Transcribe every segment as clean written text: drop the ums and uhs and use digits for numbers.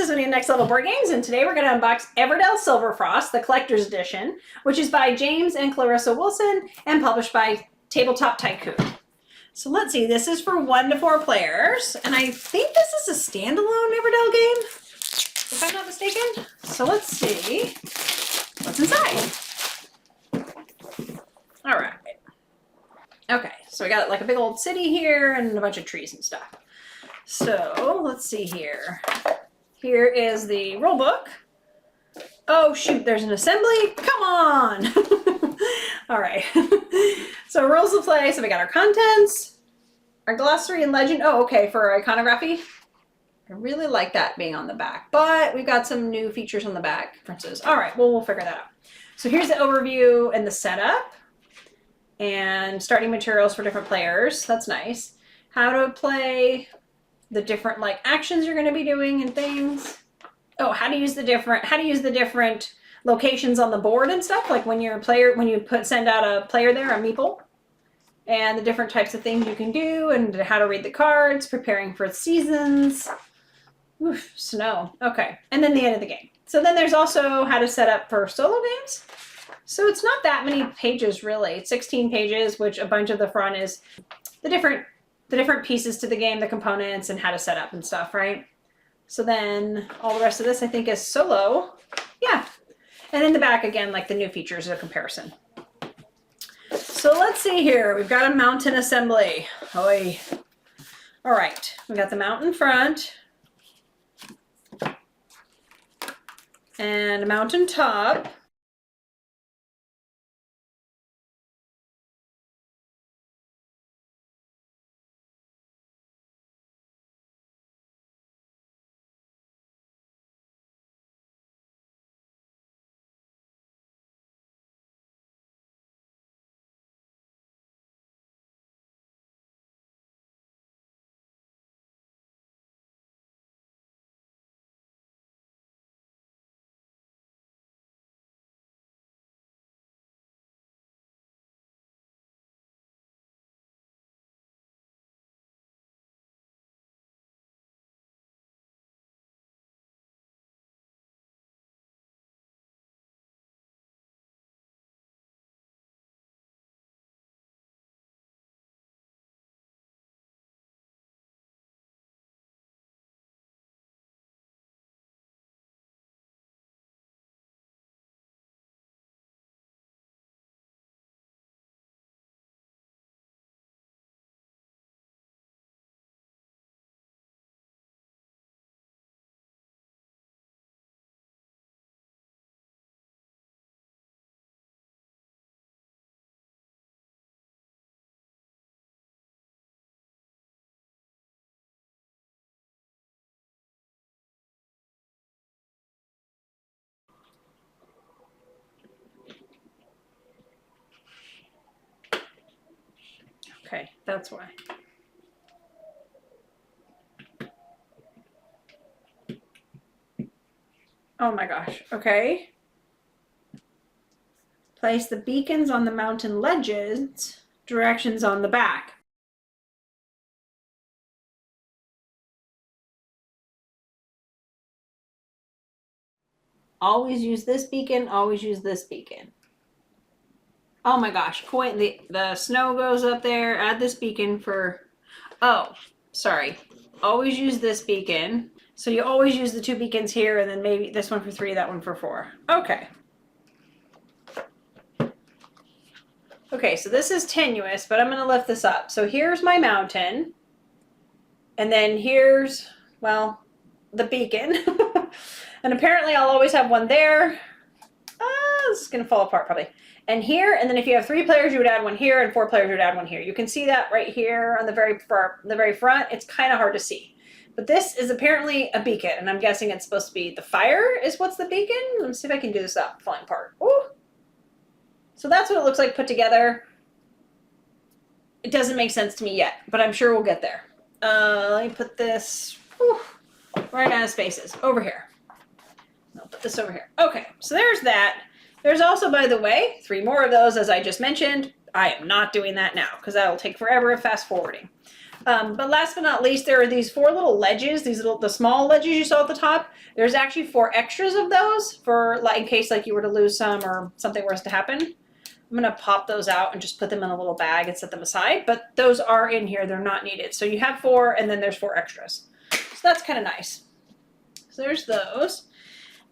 visiting Next Level Board Games, and today we're going to unbox Everdell Silverfrost, the Collector's Edition, which is by James and Clarissa Wilson and published by Tabletop Tycoon. So let's see, this is for 1 to 4 players, and I think this is a standalone Everdell game, if I'm not mistaken. So let's see what's inside. All right. Okay, so we got like a big old city here and a bunch of trees and stuff. So let's see here. Here is the rule book. Oh shoot, there's an assembly. Come on. All right. So rules of play. So we got our contents, our glossary and legend. Oh, okay, for iconography. I really like that being on the back, but we've got some new features on the back differences. All right, well, we'll figure that out. So here's the overview and the setup and starting materials for different players. That's nice. How to play, the different like actions you're going to be doing and things. Oh, how to use the different locations on the board and stuff, like when you're a player, when you send out a player there, a meeple, and the different types of things you can do and how to read the cards, preparing for seasons. Oof, snow. Okay, and then the end of the game. So then there's also how to set up for solo games. So it's not that many pages really. It's 16 pages, which a bunch of the front is the different pieces to the game, the components, and how to set up and stuff, right? So then all the rest of this I think is solo. Yeah. And in the back again, like the new features of comparison. So let's see here. We've got a mountain assembly. Oy. All right. We got the mountain front and a mountain top. Okay, that's why. Oh my gosh, okay. Place the beacons on the mountain ledges, directions on the back. Always use this beacon, always use this beacon. Oh my gosh, the snow goes up there, add this beacon for, oh, sorry. Always use this beacon. So you always use the 2 beacons here and then maybe this one for 3, that one for 4. Okay. Okay, so this is tenuous, but I'm going to lift this up. So here's my mountain. And then here's, well, the beacon. And apparently I'll always have one there. This is going to fall apart probably. And here, and then if you have 3 players, you would add one here, and 4 players, you would add one here. You can see that right here on the very front. It's kind of hard to see. But this is apparently a beacon, and I'm guessing it's supposed to be the fire is what's the beacon. Let me see if I can do this without falling apart. Ooh. So that's what it looks like put together. It doesn't make sense to me yet, but I'm sure we'll get there. Let me put this right out of spaces over here. I'll put this over here. Okay, so there's that. There's also, by the way, 3 more of those, as I just mentioned. I am not doing that now because that'll take forever of fast forwarding. But last but not least, there are these 4 little ledges, the small ledges you saw at the top. There's actually 4 extras of those for like in case like you were to lose some or something was to happen. I'm gonna pop those out and just put them in a little bag and set them aside, but those are in here, they're not needed. So you have 4 and then there's 4 extras. So that's kind of nice. So there's those.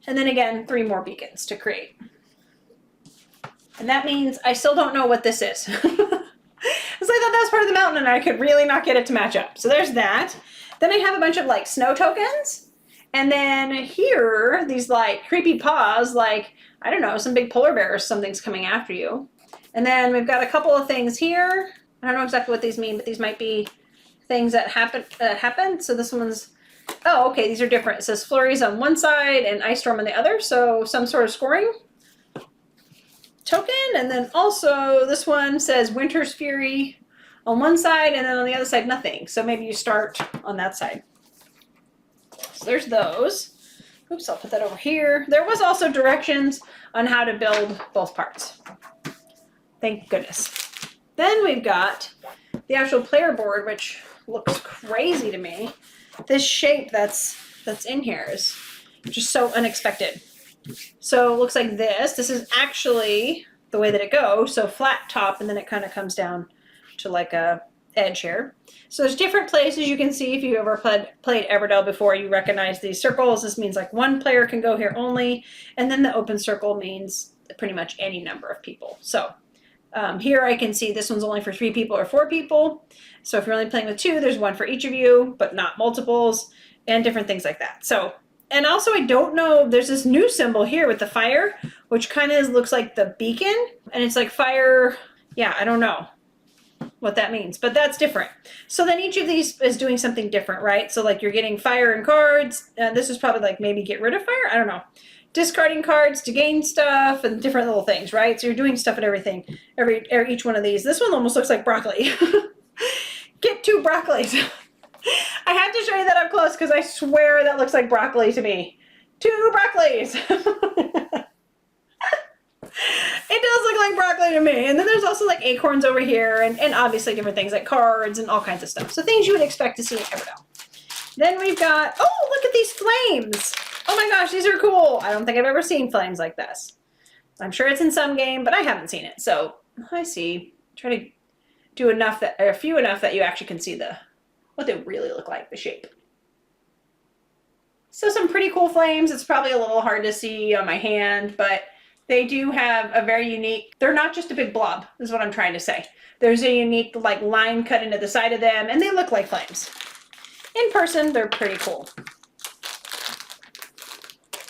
And then again, 3 more beacons to create. And that means I still don't know what this is. Because I thought that was part of the mountain and I could really not get it to match up. So there's that. Then I have a bunch of like snow tokens. And then here, these like creepy paws, like, I don't know, some big polar bear or something's coming after you. And then we've got a couple of things here. I don't know exactly what these mean, but these might be things that happen. So this one's, oh, okay, these are different. It says flurries on one side and ice storm on the other. So some sort of scoring token. And then also this one says Winter's Fury on one side and then on the other side nothing. So maybe you start on that side. So there's those. Oops, I'll put that over here. There was also directions on how to build both parts. Thank goodness. Then we've got the actual player board, which looks crazy to me. This shape that's in here is just so unexpected. So it looks like this. This is actually the way that it goes. So flat top, and then it kind of comes down to like a edge here. So there's different places you can see. If you ever played Everdell before, you recognize these circles. This means like one player can go here only. And then the open circle means pretty much any number of people. So here I can see this one's only for 3 people or 4 people. So if you're only playing with 2, there's 1 for each of you, but not multiples, and different things like that. So, and also I don't know, there's this new symbol here with the fire, which kind of looks like the beacon, and it's like fire, yeah, I don't know what that means, but that's different. So then each of these is doing something different, right? So like you're getting fire and cards, this is probably like maybe get rid of fire, I don't know. Discarding cards to gain stuff and different little things, right? So you're doing stuff and everything, each one of these. This one almost looks like broccoli. Get 2 broccolis. I have to show you that up close because I swear that looks like broccoli to me. 2 broccolis. It does look like broccoli to me. And then there's also like acorns over here and obviously different things like cards and all kinds of stuff. So things you would expect to see in Everdell. Then we've got, oh, look at these flames. Oh my gosh, these are cool. I don't think I've ever seen flames like this. I'm sure it's in some game, but I haven't seen it. So I see. Try to do enough that, or a few enough that you actually can see what they really look like, the shape. So some pretty cool flames. It's probably a little hard to see on my hand, but they do have a very unique, they're not just a big blob, is what I'm trying to say. There's a unique like line cut into the side of them, and they look like flames. In person, they're pretty cool.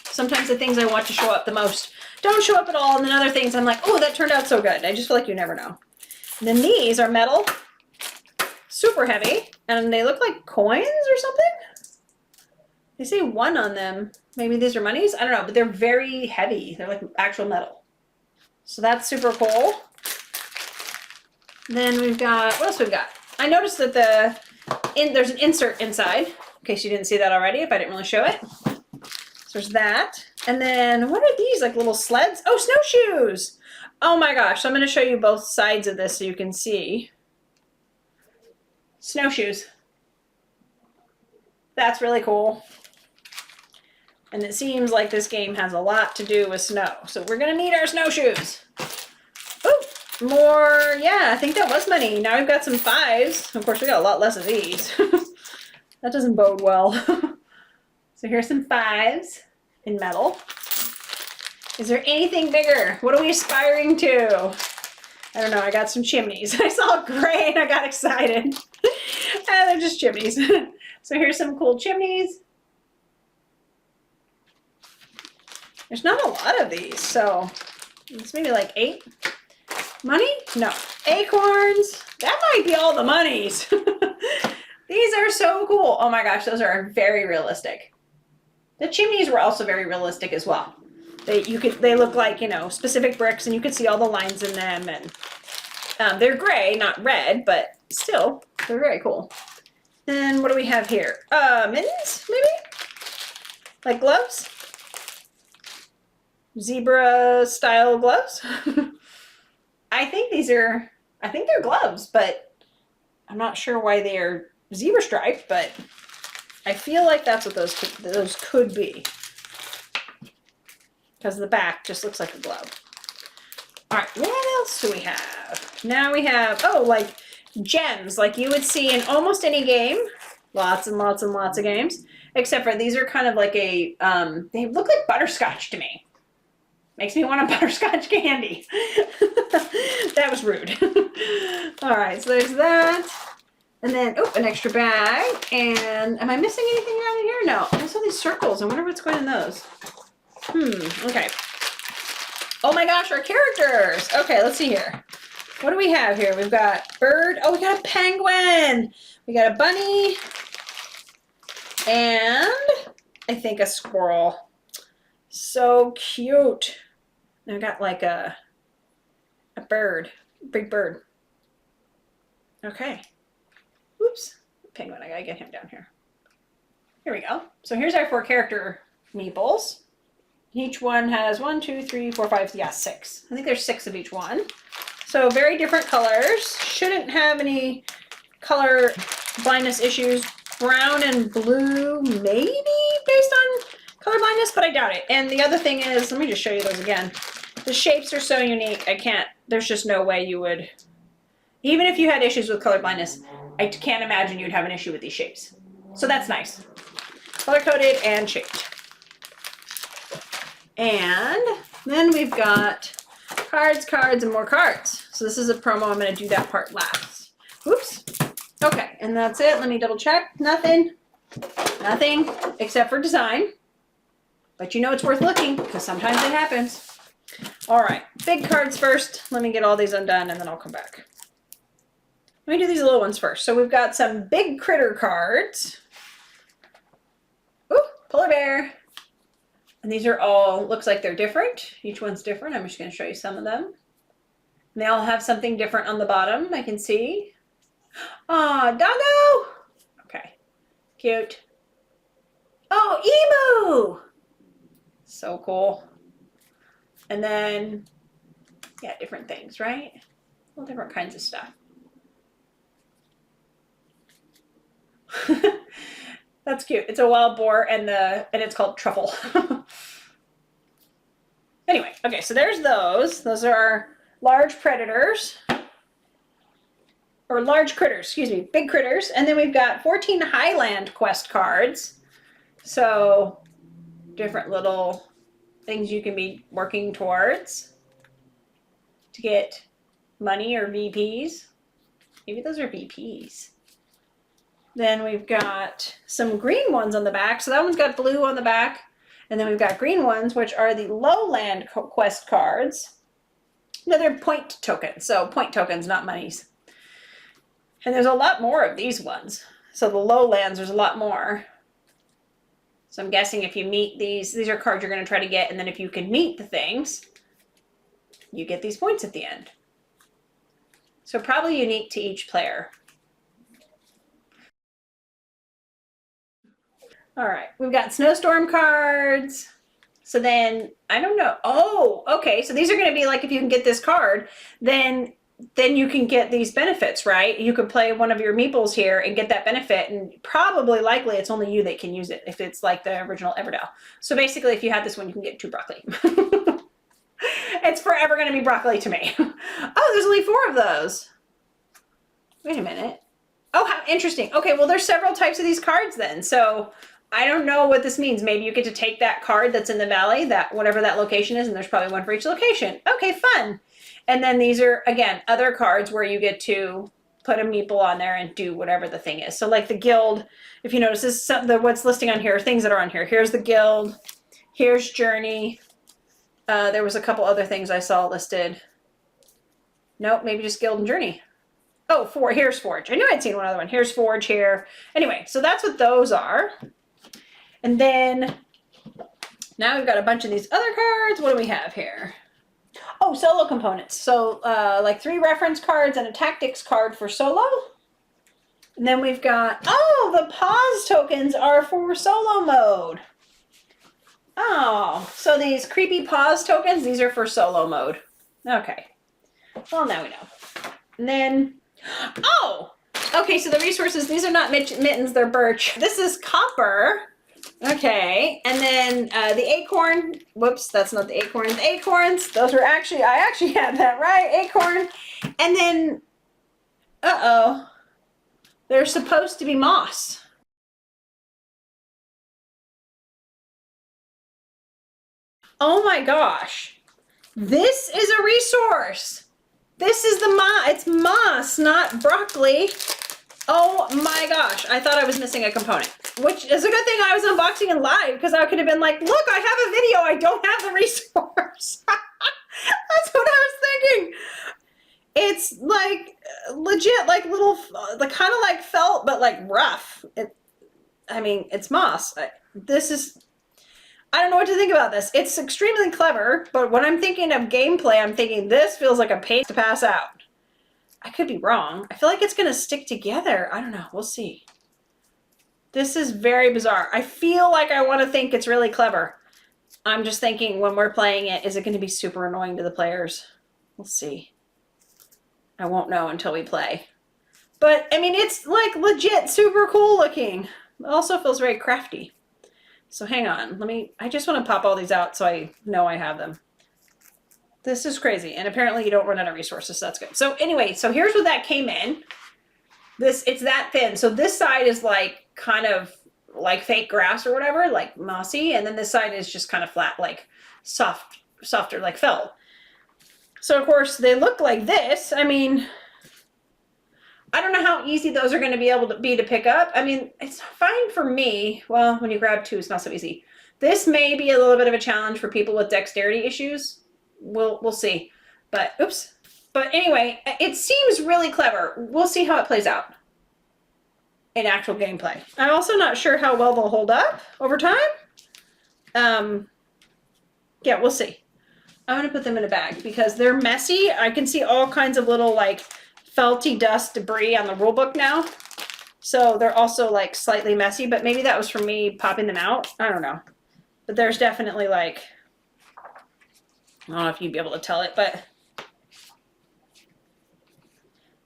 Sometimes the things I want to show up the most don't show up at all, and then other things I'm like, oh, that turned out so good. I just feel like you never know. And then these are metal, super heavy, and they look like coins or something. They say 1 on them. Maybe these are monies? I don't know, but they're very heavy. They're like actual metal. So that's super cool. Then we've got, what else we've got? I noticed that there's an insert inside, in case you didn't see that already, if I didn't really show it. So there's that. And then what are these, like little sleds? Oh, snowshoes. Oh my gosh, so I'm gonna show you both sides of this so you can see. Snowshoes. That's really cool. And it seems like this game has a lot to do with snow. So we're gonna need our snowshoes. Oh, more, yeah, I think that was money. Now we've got some 5s. Of course, we got a lot less of these. That doesn't bode well. So here's some 5s in metal. Is there anything bigger? What are we aspiring to? I don't know, I got some chimneys. I saw gray and I got excited. And they're just chimneys. So here's some cool chimneys. There's not a lot of these, so it's maybe like 8. Money? No. Acorns? That might be all the monies. These are so cool. Oh my gosh, those are very realistic. The chimneys were also very realistic as well. They look like, you know, specific bricks, and you could see all the lines in them, and they're gray, not red, but still, they're very cool. Then what do we have here? Mittens, maybe? Like gloves? Zebra style gloves? I think they're gloves, but I'm not sure why they are zebra stripe, but I feel like that's what those could be. Because the back just looks like a glove. All right, what else do we have? Now we have, oh, like gems, like you would see in almost any game. Lots and lots and lots of games. Except for these are kind of like a, they look like butterscotch to me. Makes me want a butterscotch candy. That was rude. All right, so there's that. And then, oh, an extra bag. And am I missing anything down in here? No, I saw these circles. I wonder what's going in those. Okay. Oh my gosh, our characters. Okay, let's see here. What do we have here? We've got bird. Oh, we got a penguin. We got a bunny. And I think a squirrel. So cute. And I got like a bird, big bird. Okay. Oops, penguin, I gotta get him down here. Here we go. So here's our 4 character meeples. Each one has 1, 2, 3, 4, 5, yeah, 6. I think there's 6 of each one. So very different colors. Shouldn't have any color blindness issues. Brown and blue, maybe based on color blindness, but I doubt it. And the other thing is, let me just show you those again. The shapes are so unique, there's just no way you would, even if you had issues with color blindness, I can't imagine you'd have an issue with these shapes. So that's nice. Color-coded and shaped. And then we've got cards, and more cards. So this is a promo. I'm going to do that part last. Oops. Okay, and that's it. Let me double check. Nothing except for design. But you know it's worth looking because sometimes it happens. All right, big cards first. Let me get all these undone and then I'll come back. Let me do these little ones first. So we've got some big critter cards. Ooh, polar bear. And these are all, looks like they're different. Each one's different. I'm just going to show you some of them. And they all have something different on the bottom, I can see. Aw, doggo! Okay, cute. Oh, emu! So cool. And then, yeah, different things, right? All different kinds of stuff. That's cute. It's a wild boar and it's called Truffle. Anyway, okay, so there's those. Those are our large predators. Or large critters, excuse me, big critters. And then we've got 14 Highland quest cards. So different little things you can be working towards to get money or VPs. Maybe those are VPs. Then we've got some green ones on the back. So that one's got blue on the back. And then we've got green ones, which are the lowland quest cards. No, they're point tokens. So point tokens, not monies. And there's a lot more of these ones. So the lowlands, there's a lot more. So I'm guessing if you meet these are cards you're going to try to get. And then if you can meet the things, you get these points at the end. So probably unique to each player. All right, we've got snowstorm cards. So then, I don't know. Oh, okay. So these are going to be like, if you can get this card, then you can get these benefits, right? You could play one of your meeples here and get that benefit, and probably likely it's only you that can use it if it's like the original Everdell. So basically, if you had this one, you can get 2 broccoli. It's forever going to be broccoli to me. Oh, there's only 4 of those. Wait a minute. Oh, how interesting. Okay, well, there's several types of these cards then. So I don't know what this means. Maybe you get to take that card that's in the valley, that whatever that location is, and there's probably one for each location. Okay, fun. And then these are, again, other cards where you get to put a meeple on there and do whatever the thing is. So like the guild, if you notice, this is what's listing on here, things that are on here. Here's the guild. Here's journey. There was a couple other things I saw listed. Nope, maybe just guild and journey. Oh, here's forge. I knew I'd seen one other one. Here's forge here. Anyway, so that's what those are. And then now we've got a bunch of these other cards. What do we have here? Oh, solo components. So like 3 reference cards and a tactics card for solo. And then we've got, oh, the pause tokens are for solo mode. Oh, so these creepy pause tokens, these are for solo mode. Okay. Well, now we know. And then, oh, Okay, so the resources, these are not mittens, they're birch. This is copper. Okay, and then the acorn, whoops, that's not the acorn. The acorns, those were actually, I actually had that right, acorn. And then, uh-oh, they're supposed to be moss. Oh my gosh, this is a resource. This is it's moss, not broccoli. Oh my gosh, I thought I was missing a component, which is a good thing I was unboxing and live, because I could have been like, look, I have a video, I don't have the resource. That's what I was thinking. It's like legit, like little, like kind of like felt, but like rough. I mean, it's moss. I don't know what to think about this. It's extremely clever, but when I'm thinking of gameplay, I'm thinking this feels like a pain to pass out. I could be wrong. I feel like it's going to stick together. I don't know. We'll see. This is very bizarre. I feel like I want to think it's really clever. I'm just thinking when we're playing it, is it going to be super annoying to the players? We'll see. I won't know until we play. But, I mean, it's like legit super cool looking. It also feels very crafty. So hang on. I just want to pop all these out so I know I have them. This is crazy. And apparently you don't run out of resources, so that's good. So anyway, so here's what that came in. It's that thin. So this side is like kind of like fake grass or whatever, like mossy. And then this side is just kind of flat, like softer, like felt. So of course they look like this. I mean, I don't know how easy those are going to be able to be to pick up. I mean, it's fine for me. Well, when you grab two, it's not so easy. This may be a little bit of a challenge for people with dexterity issues. We'll see. But oops. But anyway, it seems really clever. We'll see how it plays out in actual gameplay. I'm also not sure how well they'll hold up over time. Yeah, we'll see. I'm gonna put them in a bag because they're messy. I can see all kinds of little like felty dust debris on the rule book now. So they're also like slightly messy, but maybe that was from me popping them out. I don't know. But there's definitely like, I don't know if you'd be able to tell it, but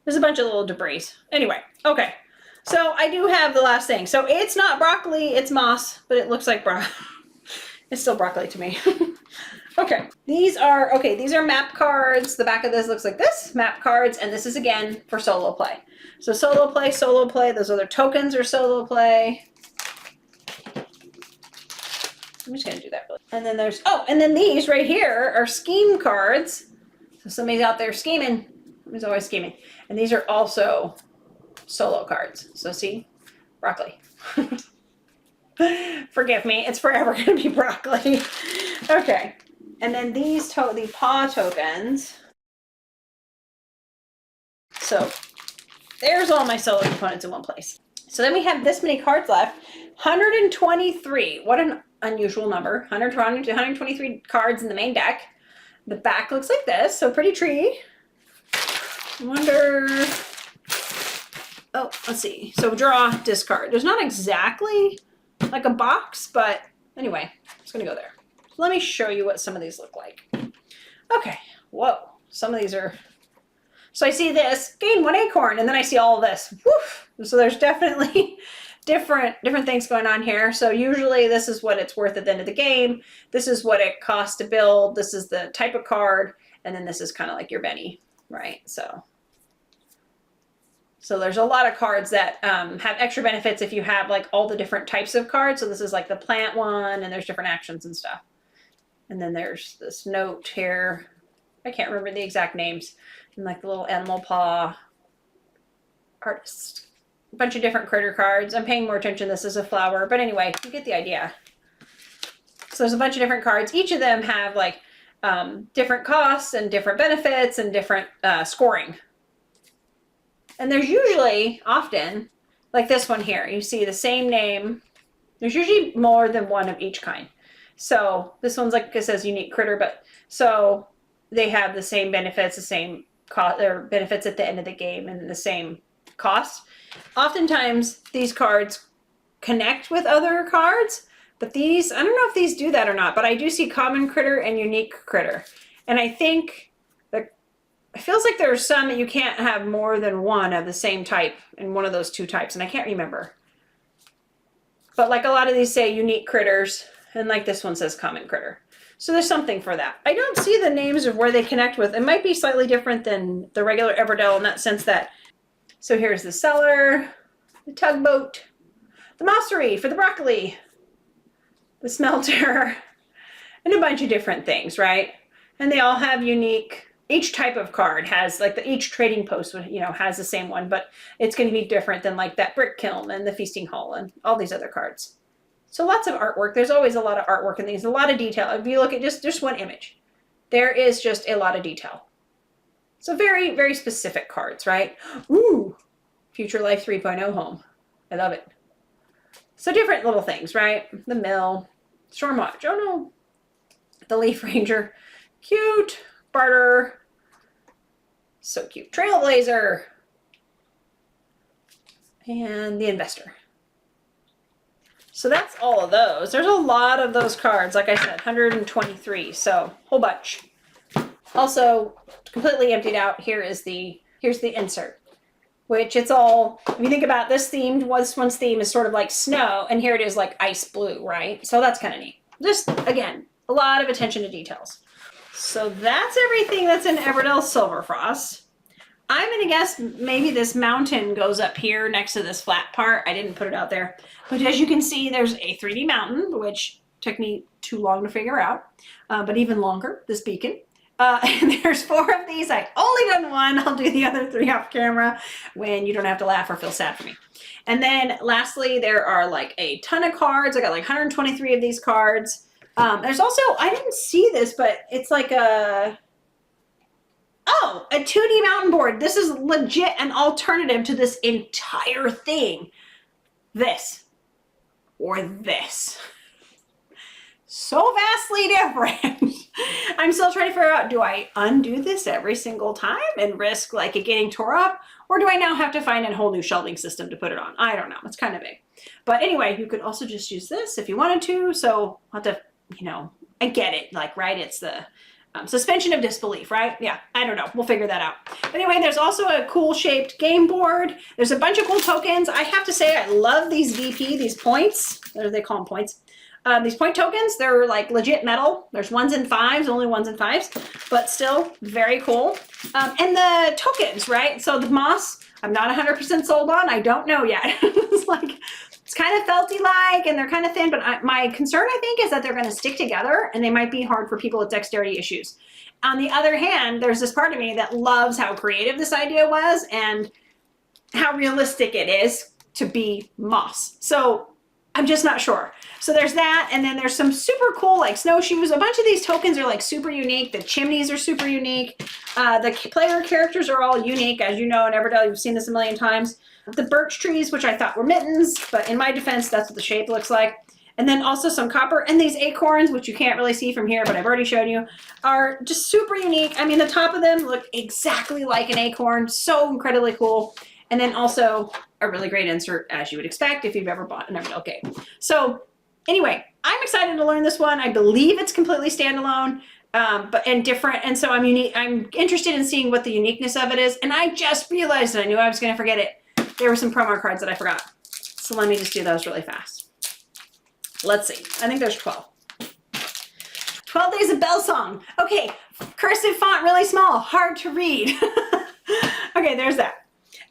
there's a bunch of little debris. Anyway, okay. So I do have the last thing. So it's not broccoli, it's moss, but it looks like it's still broccoli to me. Okay. These are map cards. The back of this looks like this, map cards, and this is again for solo play. So solo play, those other tokens are solo play. I'm just gonna do that really. And then and then these right here are scheme cards. So somebody's out there scheming. Somebody's always scheming. And these are also solo cards. So see, broccoli. Forgive me, it's forever gonna be broccoli. Okay. And then the paw tokens. So there's all my solo components in one place. So then we have this many cards left. 123. What an unusual number. 123 cards in the main deck. The back looks like this, so pretty tree. I wonder. Oh, let's see. So draw, discard. There's not exactly like a box, but anyway, it's gonna go there. So let me show you what some of these look like. Okay. Whoa. Some of these are. So I see this, gain 1 acorn, and then I see all of this. Woof. So there's definitely different things going on here. So usually this is what it's worth at the end of the game. This is what it costs to build. This is the type of card. And then this is kind of like your Benny, right? So there's a lot of cards that have extra benefits if you have like all the different types of cards. So this is like the plant one, and there's different actions and stuff. And then there's this note here. I can't remember the exact names. And like the little animal paw artist. A bunch of different critter cards. I'm paying more attention. This is a flower. But anyway, you get the idea. So there's a bunch of different cards. Each of them have like different costs and different benefits and different scoring. And there's usually, often, like this one here, you see the same name. There's usually more than one of each kind. So this one's like, it says unique critter, but so they have the same benefits, the same cost, or benefits at the end of the game and the same cost. Oftentimes these cards connect with other cards, but these, I don't know if these do that or not, but I do see common critter and unique critter. And I think it feels like there's some that you can't have more than one of the same type in one of those two types, and I can't remember. But like a lot of these say unique critters, and like this one says common critter. So there's something for that. I don't see the names of where they connect with. It might be slightly different than the regular Everdell in that sense that, so here's the cellar, the tugboat, the mossery for the broccoli, the smelter, and a bunch of different things, right? And they all have unique, each type of card has like each trading post, you know, has the same one, but it's going to be different than like that brick kiln and the feasting hall and all these other cards. So lots of artwork. There's always a lot of artwork in these, a lot of detail. If you look at just one image, there is just a lot of detail. So very, very specific cards, right? Ooh, Future Life 3.0 home. I love it. So different little things, right? The mill, Stormwatch. Oh no. The Leaf Ranger. Cute. Barter. So cute. Trailblazer. And the Investor. So that's all of those. There's a lot of those cards. Like I said, 123. So whole bunch. Also completely emptied out. Here's the insert, which it's all, if you think about this one's theme is sort of like snow, and here it is like ice blue, right? So that's kind of neat. Just, again, a lot of attention to details. So that's everything that's in Everdell Silverfrost. I'm going to guess maybe this mountain goes up here next to this flat part. I didn't put it out there. But as you can see, there's a 3D mountain, which took me too long to figure out, but even longer, this beacon. And there's 4 of these. I only done one. I'll do the other 3 off camera when you don't have to laugh or feel sad for me. And then lastly, there are like a ton of cards. I got like 123 of these cards. There's also, I didn't see this, but it's like a 2D mountain board. This is legit an alternative to this entire thing. This or this. So vastly different. I'm still trying to figure out, do I undo this every single time and risk like it getting tore up? Or do I now have to find a whole new shelving system to put it on? I don't know. It's kind of big. But anyway, you could also just use this if you wanted to. So I'll have to, you know, I get it. Like, right, it's the suspension of disbelief, right? Yeah, I don't know. We'll figure that out. But anyway, there's also a cool shaped game board. There's a bunch of cool tokens. I have to say, I love these VP, these points. What do they call them? Points. These point tokens, they're like legit metal. There's 1s and 5s, only 1s and 5s, but still very cool. And the tokens, right? So the moss, I'm not 100% sold on. I don't know yet. It's like, it's kind of felty-like and they're kind of thin, but my concern, I think, is that they're going to stick together and they might be hard for people with dexterity issues. On the other hand, there's this part of me that loves how creative this idea was and how realistic it is to be moss. So I'm just not sure. So there's that, and then there's some super cool like snowshoes. A bunch of these tokens are like super unique. The chimneys are super unique. The player characters are all unique. As you know, in Everdell, you've seen this a million times. The birch trees, which I thought were mittens, but in my defense, that's what the shape looks like. And then also some copper, and these acorns, which you can't really see from here, but I've already shown you, are just super unique. I mean, the top of them look exactly like an acorn. So incredibly cool. And then also a really great insert, as you would expect if you've ever bought an Everdell game. So anyway, I'm excited to learn this one. I believe it's completely standalone, and different. And so I'm interested in seeing what the uniqueness of it is. And I just realized, and I knew I was going to forget it, there were some promo cards that I forgot. So let me just do those really fast. Let's see. I think there's 12. 12 Days of Bell Song. Okay, cursive font, really small, hard to read. Okay, there's that.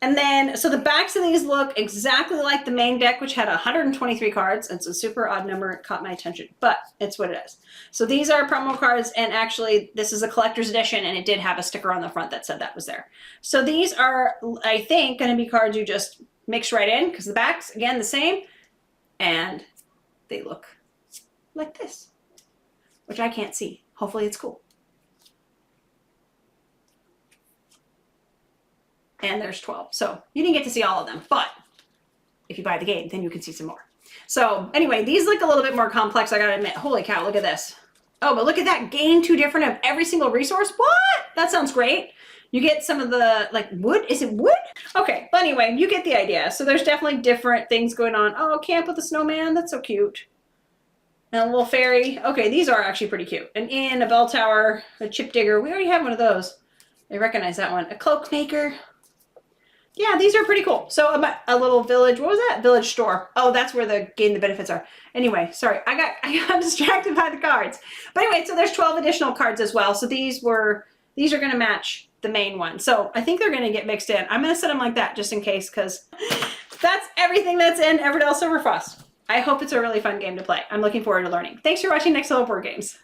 And then, so the backs of these look exactly like the main deck, which had 123 cards. It's a super odd number. It caught my attention, but it's what it is. So these are promo cards, and actually this is a collector's edition, and it did have a sticker on the front that said that was there. So these are, I think, going to be cards you just mix right in, because the backs, again, the same, and they look like this, which I can't see. Hopefully it's cool. And there's 12. So you didn't get to see all of them, but if you buy the game, then you can see some more. So anyway, these look a little bit more complex, I gotta admit. Holy cow, look at this. Oh, but look at that, gain 2 different of every single resource. What? That sounds great. You get some of the, like, wood. Is it wood? Okay, but anyway, you get the idea. So there's definitely different things going on. Oh, camp with a snowman. That's so cute. And a little fairy. Okay, these are actually pretty cute. An inn, a bell tower, a chip digger. We already have one of those. I recognize that one. A cloak maker. Yeah, these are pretty cool. So a little village, what was that? Village store. Oh, that's where the gain the benefits are. Anyway, sorry, I got distracted by the cards. But anyway, so there's 12 additional cards as well. So these are gonna match the main one. So I think they're gonna get mixed in. I'm gonna set them like that just in case, because that's everything that's in Everdell Silverfrost. I hope it's a really fun game to play. I'm looking forward to learning. Thanks for watching Next Level Board Games.